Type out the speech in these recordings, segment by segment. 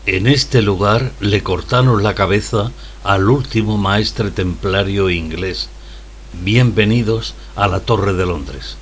En este lugar le cortaron la cabeza al último maestre templario inglés. Bienvenidos a la Torre de Londres.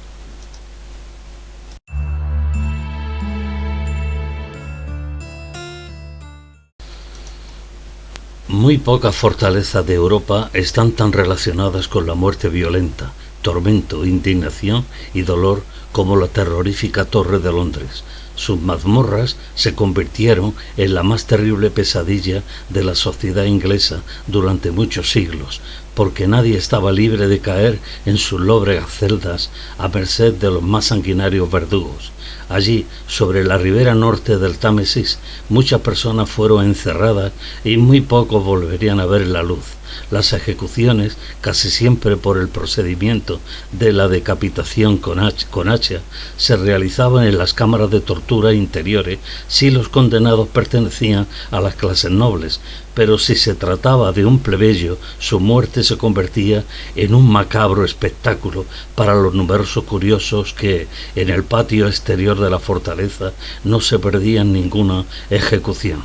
Muy pocas fortalezas de Europa están tan relacionadas con la muerte violenta, tormento, indignación y dolor como la terrorífica Torre de Londres. Sus mazmorras se convirtieron en la más terrible pesadilla de la sociedad inglesa durante muchos siglos, porque nadie estaba libre de caer en sus lóbregas celdas a merced de los más sanguinarios verdugos. Allí, sobre la ribera norte del Támesis, muchas personas fueron encerradas y muy pocos volverían a ver la luz. Las ejecuciones, casi siempre por el procedimiento de la decapitación con hacha, se realizaban en las cámaras de tortura interiores si los condenados pertenecían a las clases nobles, pero si se trataba de un plebeyo, su muerte se convertía en un macabro espectáculo para los numerosos curiosos que, en el patio exterior de la fortaleza, no se perdían ninguna ejecución.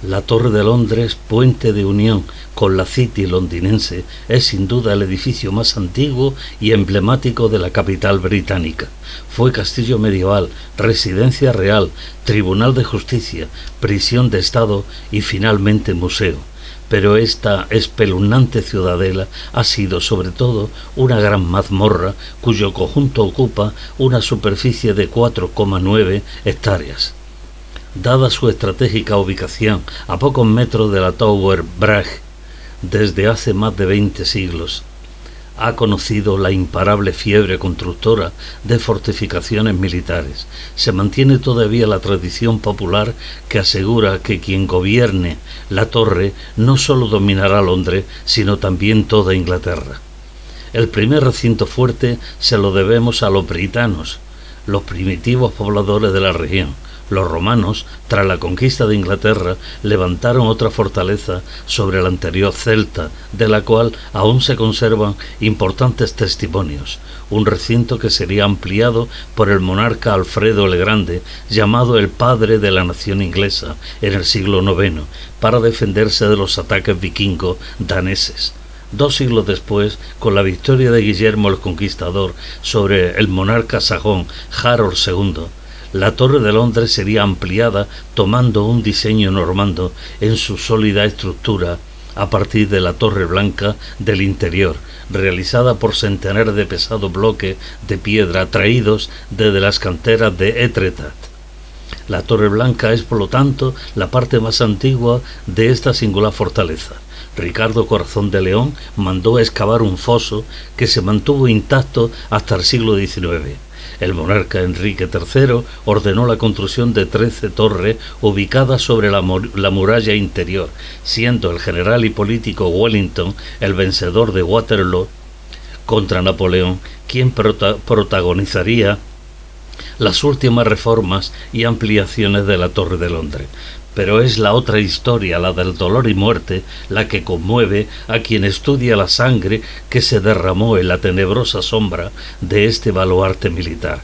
La Torre de Londres, puente de unión con la City londinense, es sin duda el edificio más antiguo y emblemático de la capital británica. Fue castillo medieval, residencia real, tribunal de justicia, prisión de Estado y finalmente museo. Pero esta espeluznante ciudadela ha sido sobre todo una gran mazmorra cuyo conjunto ocupa una superficie de 4,9 hectáreas. Dada su estratégica ubicación a pocos metros de la Tower Bridge, desde hace más de 20 siglos, ha conocido la imparable fiebre constructora de fortificaciones militares. Se mantiene todavía la tradición popular que asegura que quien gobierne la torre no solo dominará Londres, sino también toda Inglaterra. El primer recinto fuerte se lo debemos a los britanos, los primitivos pobladores de la región. Los romanos, tras la conquista de Inglaterra, levantaron otra fortaleza sobre la anterior celta, de la cual aún se conservan importantes testimonios. Un recinto que sería ampliado por el monarca Alfredo el Grande, llamado el padre de la nación inglesa, en el siglo IX, para defenderse de los ataques vikingos daneses. 2 siglos después, con la victoria de Guillermo el Conquistador sobre el monarca sajón Harold II, la Torre de Londres sería ampliada tomando un diseño normando en su sólida estructura a partir de la Torre Blanca del interior, realizada por centenares de pesados bloques de piedra traídos desde las canteras de Etretat. La Torre Blanca es, por lo tanto, la parte más antigua de esta singular fortaleza. Ricardo Corazón de León mandó excavar un foso que se mantuvo intacto hasta el siglo XIX. El monarca Enrique III ordenó la construcción de 13 torres ubicadas sobre la muralla interior, siendo el general y político Wellington, el vencedor de Waterloo contra Napoleón, quien protagonizaría las últimas reformas y ampliaciones de la Torre de Londres. Pero es la otra historia, la del dolor y muerte, la que conmueve a quien estudia la sangre que se derramó en la tenebrosa sombra de este baluarte militar.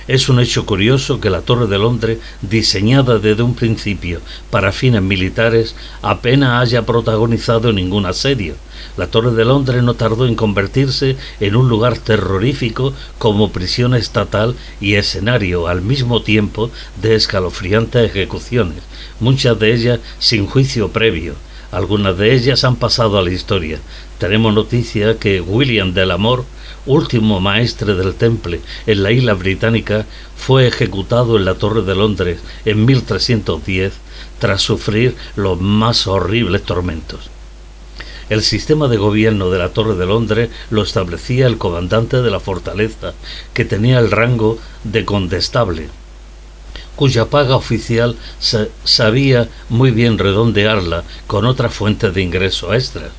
Es un hecho curioso que la Torre de Londres, diseñada desde un principio para fines militares, apenas haya protagonizado ningún asedio. La Torre de Londres no tardó en convertirse en un lugar terrorífico como prisión estatal y escenario al mismo tiempo de escalofriantes ejecuciones, muchas de ellas sin juicio previo. Algunas de ellas han pasado a la historia. Tenemos noticia que William de la Mor, último maestre del Temple en la isla británica, fue ejecutado en la Torre de Londres en 1310 tras sufrir los más horribles tormentos. El sistema de gobierno de la Torre de Londres lo establecía el comandante de la fortaleza, que tenía el rango de condestable, cuya paga oficial sabía muy bien redondearla con otras fuentes de ingreso extras,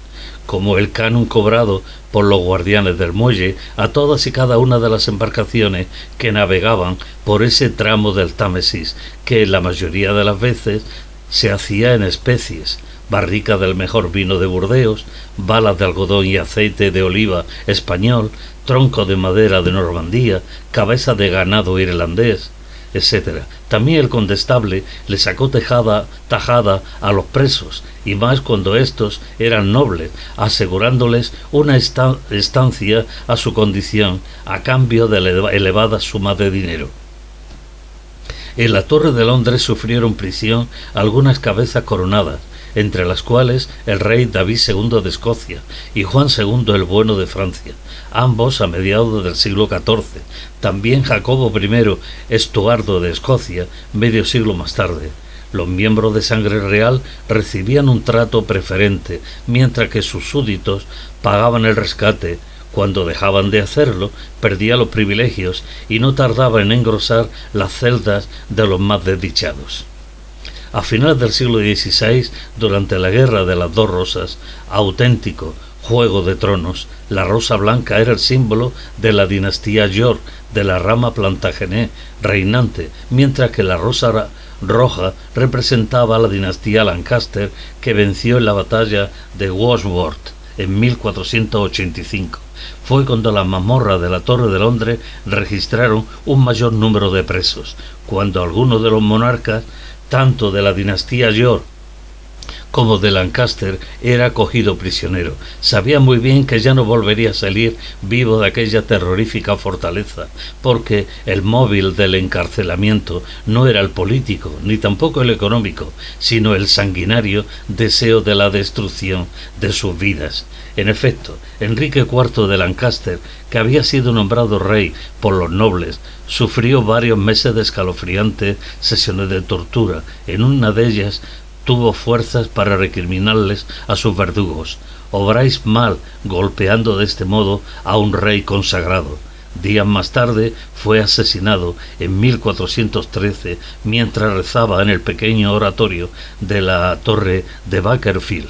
como el canon cobrado por los guardianes del muelle a todas y cada una de las embarcaciones que navegaban por ese tramo del Támesis, que la mayoría de las veces se hacía en especies: barricas del mejor vino de Burdeos, balas de algodón y aceite de oliva español, troncos de madera de Normandía, cabezas de ganado irlandés, etc. También el condestable le sacó tajada a los presos, y más cuando estos eran nobles, asegurándoles una estancia a su condición a cambio de elevada suma de dinero. En la Torre de Londres sufrieron prisión algunas cabezas coronadas, entre las cuales el rey David II de Escocia y Juan II el Bueno de Francia, ambos a mediados del siglo XIV. También Jacobo I Estuardo de Escocia, medio siglo más tarde. Los miembros de sangre real recibían un trato preferente, mientras que sus súbditos pagaban el rescate. Cuando dejaban de hacerlo, perdía los privilegios y no tardaba en engrosar las celdas de los más desdichados. A finales del siglo XVI, durante la Guerra de las Dos Rosas, auténtico Juego de Tronos, la rosa blanca era el símbolo de la dinastía York, de la rama Plantagenet reinante, mientras que la rosa roja representaba a la dinastía Lancaster, que venció en la batalla de Wordsworth en 1485. Fue cuando las mazmorras de la Torre de Londres registraron un mayor número de presos, cuando algunos de los monarcas, tanto de la dinastía York como de Lancaster, era cogido prisionero. Sabía muy bien que ya no volvería a salir vivo de aquella terrorífica fortaleza, porque el móvil del encarcelamiento no era el político, ni tampoco el económico, sino el sanguinario deseo de la destrucción de sus vidas. En efecto, Enrique IV de Lancaster, que había sido nombrado rey por los nobles, sufrió varios meses de escalofriantes sesiones de tortura. En una de ellas tuvo fuerzas para recriminarles a sus verdugos: obráis mal golpeando de este modo a un rey consagrado. Días más tarde fue asesinado en 1413 mientras rezaba en el pequeño oratorio de la torre de Bakerfield.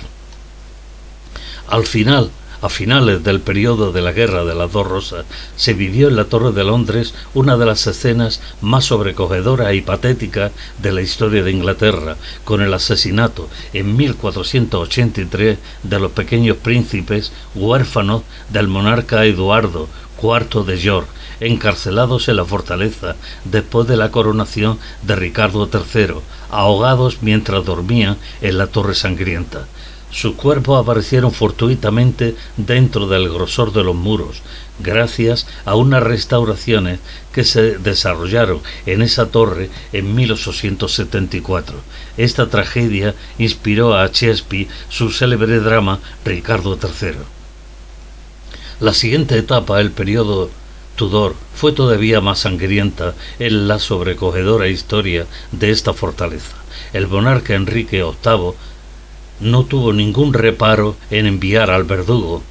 A finales del periodo de la Guerra de las Dos Rosas, se vivió en la Torre de Londres una de las escenas más sobrecogedoras y patéticas de la historia de Inglaterra, con el asesinato en 1483 de los pequeños príncipes huérfanos del monarca Eduardo IV de York, encarcelados en la fortaleza después de la coronación de Ricardo III, ahogados mientras dormían en la Torre Sangrienta. Sus cuerpos aparecieron fortuitamente dentro del grosor de los muros, gracias a unas restauraciones que se desarrollaron en esa torre en 1874. Esta tragedia inspiró a Shakespeare su célebre drama Ricardo III. La siguiente etapa, el periodo Tudor, fue todavía más sangrienta en la sobrecogedora historia de esta fortaleza. El monarca Enrique VIII no tuvo ningún reparo en enviar al verdugo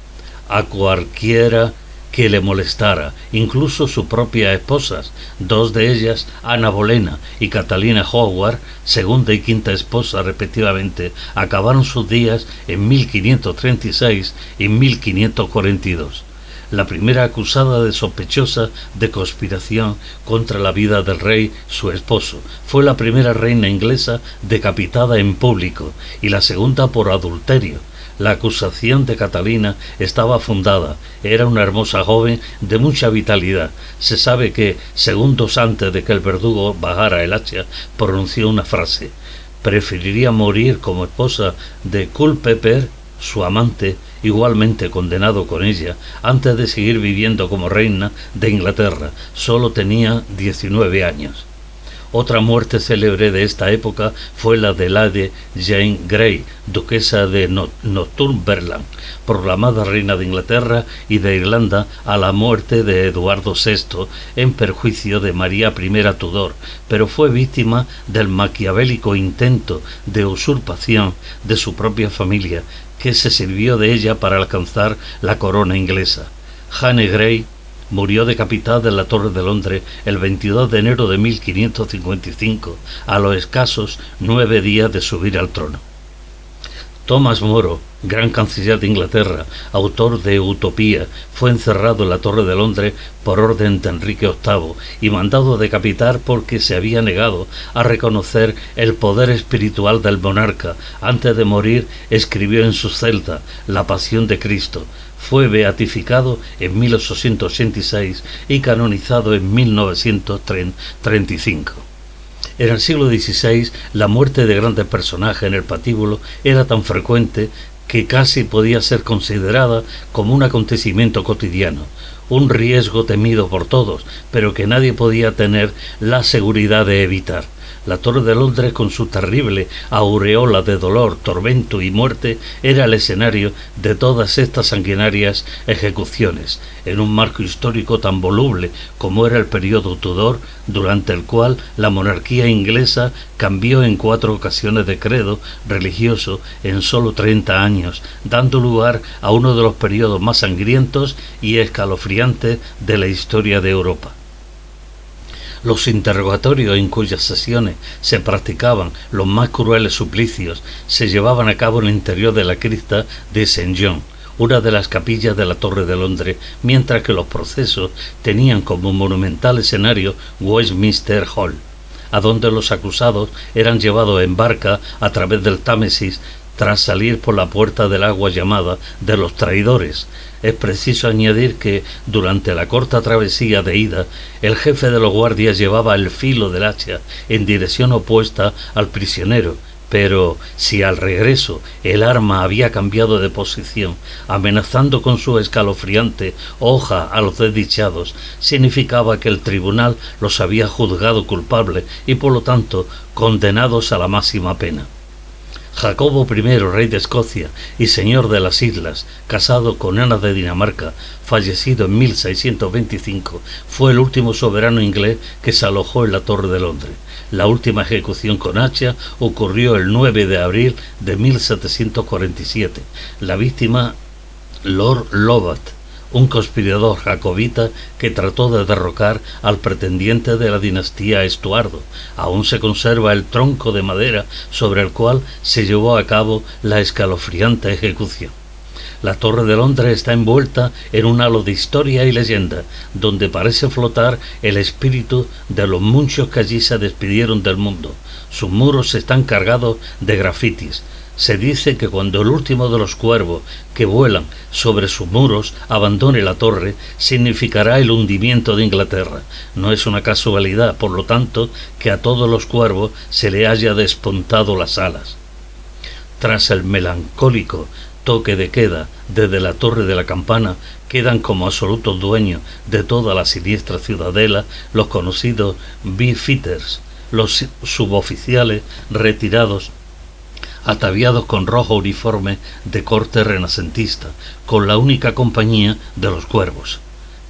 a cualquiera que le molestara, incluso sus propias esposas, dos de ellas, Ana Bolena y Catalina Howard, segunda y quinta esposa respectivamente, acabaron sus días en 1536 y 1542. La primera acusada de sospechosa de conspiración contra la vida del rey, su esposo, fue la primera reina inglesa decapitada en público, y la segunda por adulterio. La acusación de Catalina estaba fundada. Era una hermosa joven de mucha vitalidad. Se sabe que, segundos antes de que el verdugo bajara el hacha, pronunció una frase: preferiría morir como esposa de Culpeper, su amante, igualmente condenado con ella, antes de seguir viviendo como reina de Inglaterra. Solo tenía 19 años. Otra muerte célebre de esta época fue la de Lady Jane Grey, duquesa de Northumberland, proclamada reina de Inglaterra y de Irlanda a la muerte de Eduardo VI en perjuicio de María I Tudor, pero fue víctima del maquiavélico intento de usurpación de su propia familia, que se sirvió de ella para alcanzar la corona inglesa. Jane Grey murió decapitada en la Torre de Londres el 22 de enero de 1555, a los escasos 9 días de subir al trono. Thomas More, gran canciller de Inglaterra, autor de Utopía, fue encerrado en la Torre de Londres por orden de Enrique VIII y mandado a decapitar porque se había negado a reconocer el poder espiritual del monarca. Antes de morir, escribió en su celda La Pasión de Cristo. Fue beatificado en 1886 y canonizado en 1935. En el siglo XVI, la muerte de grandes personajes en el patíbulo era tan frecuente que casi podía ser considerada como un acontecimiento cotidiano, un riesgo temido por todos, pero que nadie podía tener la seguridad de evitar. La Torre de Londres, con su terrible aureola de dolor, tormento y muerte, era el escenario de todas estas sanguinarias ejecuciones, en un marco histórico tan voluble como era el periodo Tudor, durante el cual la monarquía inglesa cambió en 4 ocasiones de credo religioso en solo 30 años, dando lugar a uno de los periodos más sangrientos y escalofriantes de la historia de Europa. Los interrogatorios en cuyas sesiones se practicaban los más crueles suplicios se llevaban a cabo en el interior de la cripta de St. John, una de las capillas de la Torre de Londres, mientras que los procesos tenían como monumental escenario Westminster Hall, a donde los acusados eran llevados en barca a través del Támesis tras salir por la puerta del agua llamada de los traidores. Es preciso añadir que, durante la corta travesía de ida, el jefe de los guardias llevaba el filo del hacha en dirección opuesta al prisionero, pero si al regreso el arma había cambiado de posición, amenazando con su escalofriante hoja a los desdichados, significaba que el tribunal los había juzgado culpables y por lo tanto condenados a la máxima pena. Jacobo I, rey de Escocia y señor de las islas, casado con Ana de Dinamarca, fallecido en 1625, fue el último soberano inglés que se alojó en la Torre de Londres. La última ejecución con hacha ocurrió el 9 de abril de 1747. La víctima, Lord Lovat, un conspirador jacobita que trató de derrocar al pretendiente de la dinastía Estuardo. Aún se conserva el tronco de madera sobre el cual se llevó a cabo la escalofriante ejecución. La Torre de Londres está envuelta en un halo de historia y leyenda, donde parece flotar el espíritu de los muchos que allí se despidieron del mundo. Sus muros están cargados de grafitis. Se dice que cuando el último de los cuervos que vuelan sobre sus muros abandone la torre, significará el hundimiento de Inglaterra. No es una casualidad, por lo tanto, que a todos los cuervos se le haya despuntado las alas. Tras el melancólico toque de queda desde la Torre de la Campana, quedan como absolutos dueños de toda la siniestra ciudadela los conocidos beefeaters, los suboficiales retirados ataviados con rojo uniforme de corte renacentista, con la única compañía de los cuervos.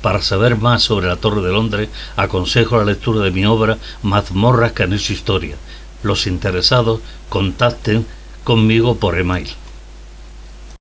Para saber más sobre la Torre de Londres, aconsejo la lectura de mi obra Mazmorras que han hecho historia. Los interesados contacten conmigo por email.